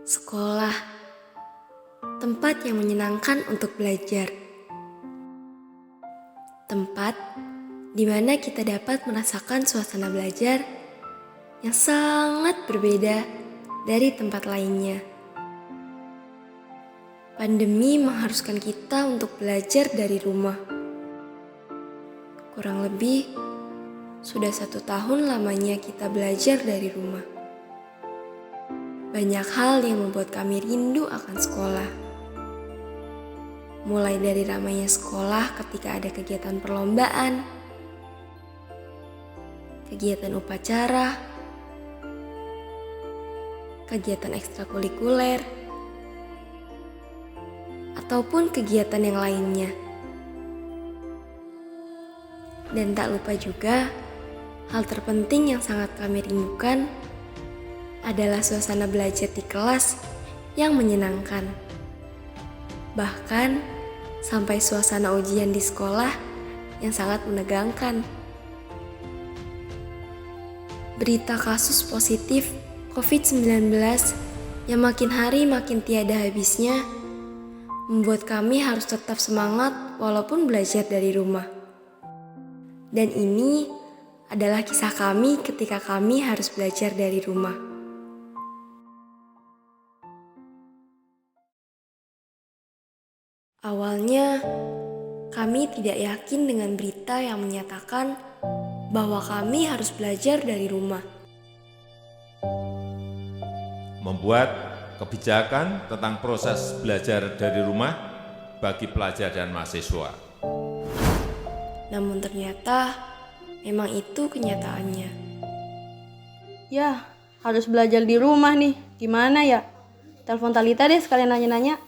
Sekolah, tempat yang menyenangkan untuk belajar. Tempat di mana kita dapat merasakan suasana belajar yang sangat berbeda dari tempat lainnya. Pandemi mengharuskan kita untuk belajar dari rumah. Kurang lebih, sudah 1 tahun lamanya kita belajar dari rumah. Banyak hal yang membuat kami rindu akan sekolah. Mulai dari ramainya sekolah ketika ada kegiatan perlombaan, kegiatan upacara, kegiatan ekstrakurikuler, ataupun kegiatan yang lainnya. Dan tak lupa juga, hal terpenting yang sangat kami rindukan adalah suasana belajar di kelas yang menyenangkan. Bahkan sampai suasana ujian di sekolah yang sangat menegangkan. Berita kasus positif COVID-19 yang makin hari makin tiada habisnya membuat kami harus tetap semangat walaupun belajar dari rumah. Dan ini adalah kisah kami ketika kami harus belajar dari rumah. Awalnya, kami tidak yakin dengan berita yang menyatakan bahwa kami harus belajar dari rumah. Membuat kebijakan tentang proses belajar dari rumah bagi pelajar dan mahasiswa. Namun ternyata, memang itu kenyataannya. Ya, harus belajar di rumah nih. Gimana ya? Telepon Talita deh sekalian nanya-nanya.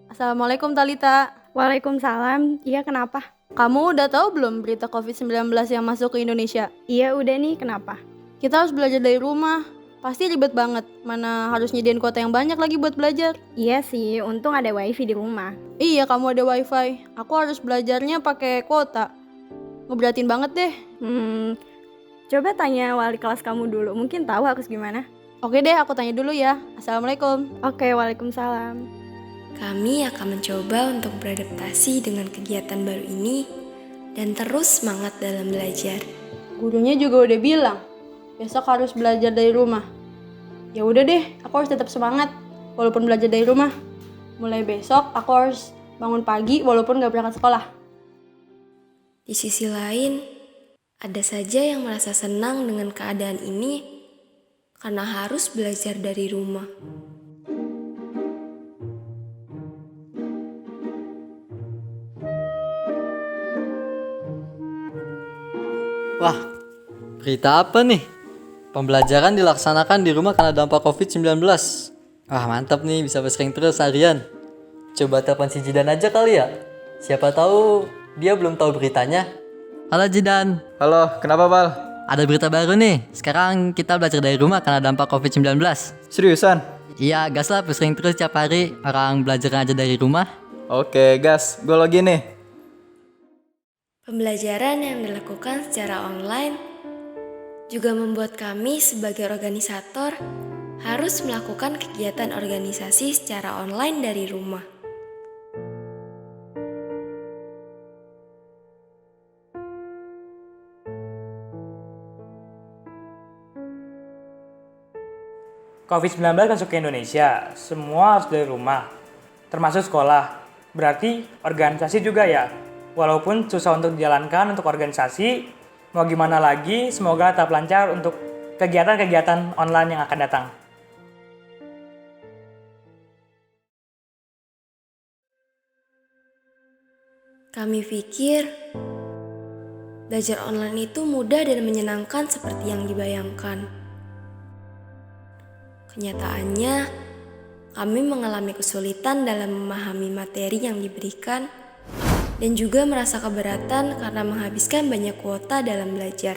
Assalamualaikum Talita. Waalaikumsalam. Iya, kenapa? Kamu udah tahu belum berita COVID-19 yang masuk ke Indonesia? Iya, udah nih. Kenapa? Kita harus belajar dari rumah. Pasti ribet banget. Mana harus nyediain kuota yang banyak lagi buat belajar. Iya sih, untung ada wifi di rumah. Iya, kamu ada wifi. Aku harus belajarnya pakai kuota. Ngeberatin banget deh. Coba tanya wali kelas kamu dulu. Mungkin tahu harus gimana. Oke deh, aku tanya dulu ya. Assalamualaikum. Oke, waalaikumsalam. Kami akan mencoba untuk beradaptasi dengan kegiatan baru ini dan terus semangat dalam belajar. Gurunya juga udah bilang, besok harus belajar dari rumah. Ya udah deh, aku harus tetap semangat walaupun belajar dari rumah. Mulai besok aku harus bangun pagi walaupun gak berangkat sekolah. Di sisi lain, ada saja yang merasa senang dengan keadaan ini karena harus belajar dari rumah. Wah, berita apa nih? Pembelajaran dilaksanakan di rumah karena dampak COVID-19. Wah, mantap nih, bisa bersaing terus harian. Coba telepon si Jidan aja kali ya. Siapa tahu dia belum tahu beritanya. Halo Jidan. Halo, kenapa Bal? Ada berita baru nih. Sekarang kita belajar dari rumah karena dampak COVID-19. Seriusan? Iya, gas lah bersaing terus tiap hari. Orang belajar aja dari rumah. Oke, gas. Gue login nih. Pembelajaran yang dilakukan secara online juga membuat kami sebagai organisator harus melakukan kegiatan organisasi secara online dari rumah. COVID-19 masuk ke Indonesia, semua harus dari rumah, termasuk sekolah. Berarti organisasi juga ya? Walaupun susah untuk dijalankan untuk organisasi, mau gimana lagi, semoga tetap lancar untuk kegiatan-kegiatan online yang akan datang. Kami pikir belajar online itu mudah dan menyenangkan seperti yang dibayangkan. Kenyataannya, kami mengalami kesulitan dalam memahami materi yang diberikan dan juga merasa keberatan karena menghabiskan banyak kuota dalam belajar.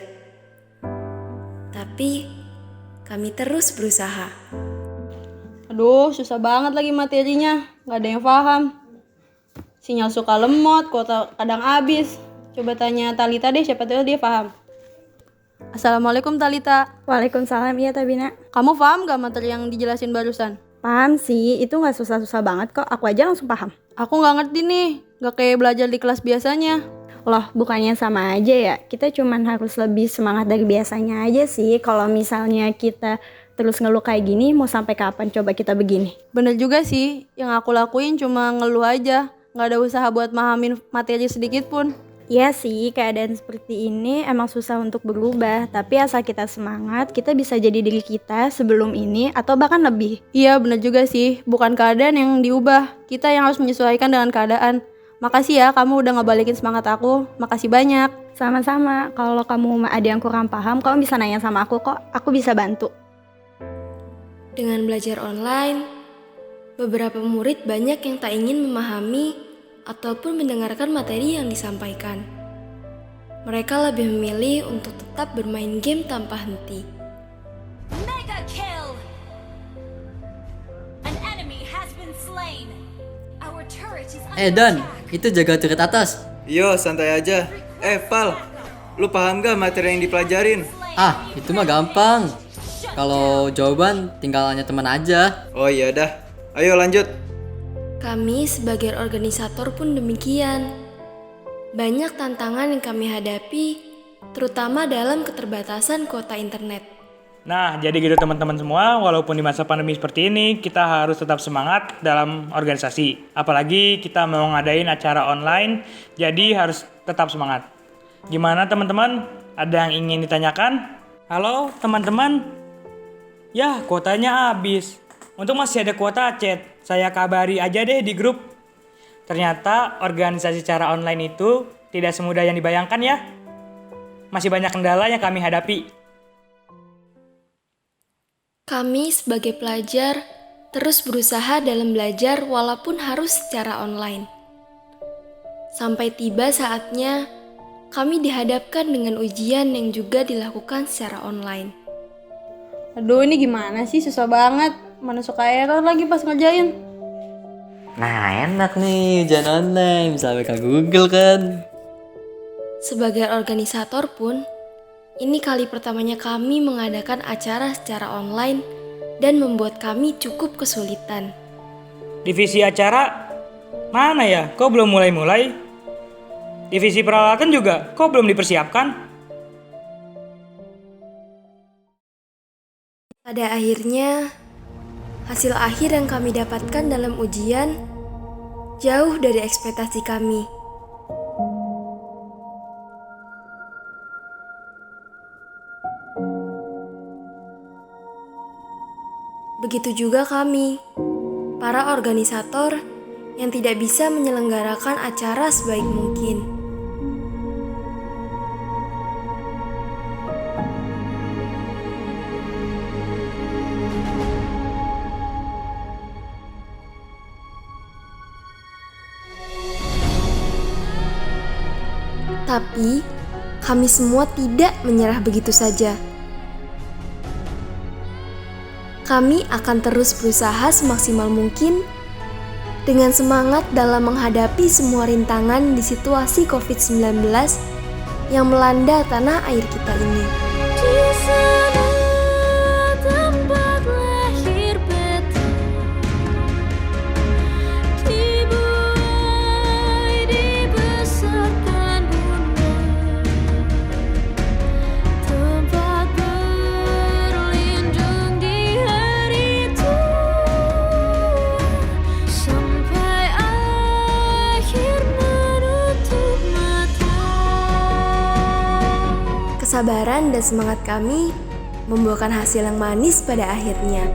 Tapi, kami terus berusaha. Aduh, susah banget lagi materinya. Gak ada yang paham. Sinyal suka lemot, kuota kadang habis. Coba tanya Talita deh, siapa tahu dia paham. Assalamualaikum Talita. Waalaikumsalam. Iya Tabina. Kamu paham gak materi yang dijelasin barusan? Paham sih, itu nggak susah-susah banget kok. Aku aja langsung paham. Aku nggak ngerti nih, nggak kayak belajar di kelas biasanya. Loh, bukannya sama aja ya? Kita cuman harus lebih semangat dari biasanya aja sih. Kalau misalnya kita terus ngeluh kayak gini, mau sampai kapan coba kita begini? Bener juga sih, yang aku lakuin cuma ngeluh aja. Nggak ada usaha buat mahamin materi sedikit pun. Iya sih, keadaan seperti ini emang susah untuk berubah. Tapi asal kita semangat, kita bisa jadi diri kita sebelum ini atau bahkan lebih. Iya bener juga sih, bukan keadaan yang diubah. Kita yang harus menyesuaikan dengan keadaan. Makasih ya kamu udah ngebalikin semangat aku. Makasih banyak. Sama-sama, kalau kamu ada yang kurang paham, kamu bisa nanya sama aku kok. Aku bisa bantu. Dengan belajar online, beberapa murid banyak yang tak ingin memahami ataupun mendengarkan materi yang disampaikan. Mereka lebih memilih untuk tetap bermain game tanpa henti. Mega kill! An enemy has been slain. Our turret is under Dan, attack. itu jaga turret atas. Yo, santai aja. Val, lu paham gak materi yang dipelajarin? Itu mah gampang. Kalau jawaban tinggal nanya teman aja. Oh iya dah. Ayo lanjut. Kami sebagai organisator pun demikian. Banyak tantangan yang kami hadapi, terutama dalam keterbatasan kuota internet. Nah, jadi gitu teman-teman semua, walaupun di masa pandemi seperti ini, kita harus tetap semangat dalam organisasi. Apalagi kita mau ngadain acara online, jadi harus tetap semangat. Gimana teman-teman? Ada yang ingin ditanyakan? Halo teman-teman? Ya, kuotanya habis. Untuk masih ada kuota chat, saya kabari aja deh di grup. Ternyata organisasi secara online itu tidak semudah yang dibayangkan ya. Masih banyak kendala yang kami hadapi. Kami sebagai pelajar terus berusaha dalam belajar walaupun harus secara online. Sampai tiba saatnya, kami dihadapkan dengan ujian yang juga dilakukan secara online. Aduh ini gimana sih, susah banget. Mana suka error lagi pas ngerjain. Nah, enak nih ujian online, bisa pakai Google kan. Sebagai organisator pun, ini kali pertamanya kami mengadakan acara secara online dan membuat kami cukup kesulitan. Divisi acara mana ya? Kok belum mulai-mulai? Divisi peralatan juga kok belum dipersiapkan? Pada akhirnya, hasil akhir yang kami dapatkan dalam ujian jauh dari ekspektasi kami. Begitu juga kami, para organisator yang tidak bisa menyelenggarakan acara sebaik mungkin. Tapi, kami semua tidak menyerah begitu saja. Kami akan terus berusaha semaksimal mungkin dengan semangat dalam menghadapi semua rintangan di situasi COVID-19 yang melanda tanah air kita ini. Di sana tempat lahir beta, dibuai dibesarkan bunda, tempat berlindung di hari tua, sampai akhir menutup mata. Kesabaran dan semangat kami membuahkan hasil yang manis pada akhirnya.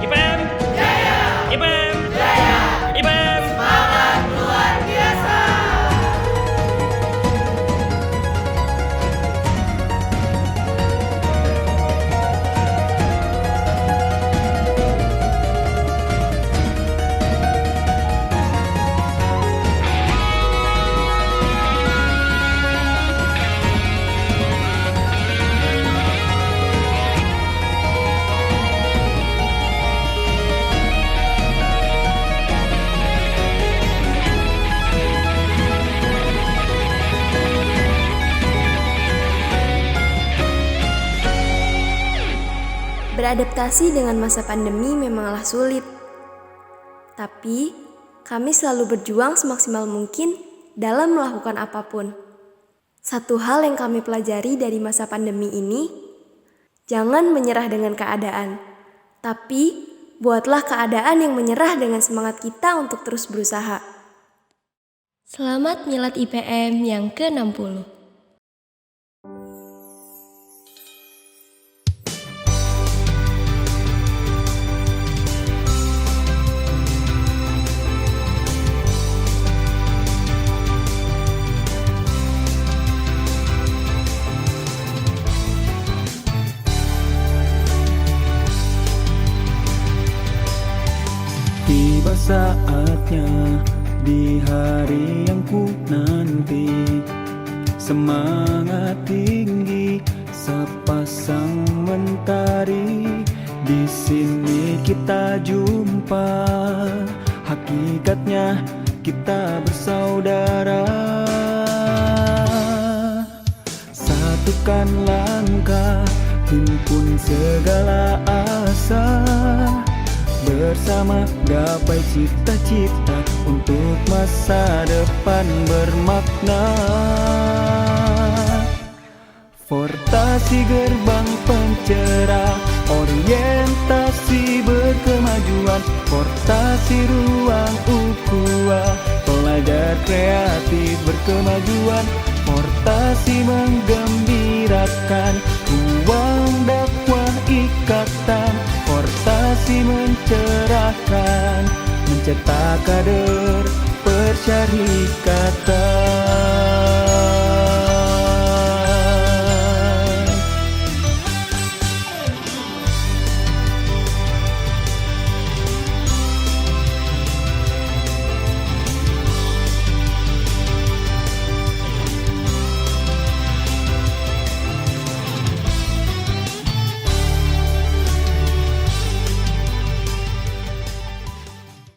IPM Jaya! IPM Jaya! IPM semangat luar biasa! Beradaptasi dengan masa pandemi memanglah sulit. Tapi, kami selalu berjuang semaksimal mungkin dalam melakukan apapun. Satu hal yang kami pelajari dari masa pandemi ini, jangan menyerah dengan keadaan, tapi buatlah keadaan yang menyerah dengan semangat kita untuk terus berusaha. Selamat Milad IPM yang ke-60. Tiba saatnya di hari yang ku nanti, semangat tinggi sepasang mentari. Di sini kita jumpa, hakikatnya kita bersaudara. Satukan langkah, himpun segala asa, bersama gapai cita-cita untuk masa depan bermakna. Fortasi gerbang pencerah, orientasi berkemajuan. Fortasi ruang ukhuwah, pelajar kreatif berkemajuan. Fortasi menggembirakan, ruang dakwah ikatan. Fortasi mencerahkan, mencetak kader persyarikatan.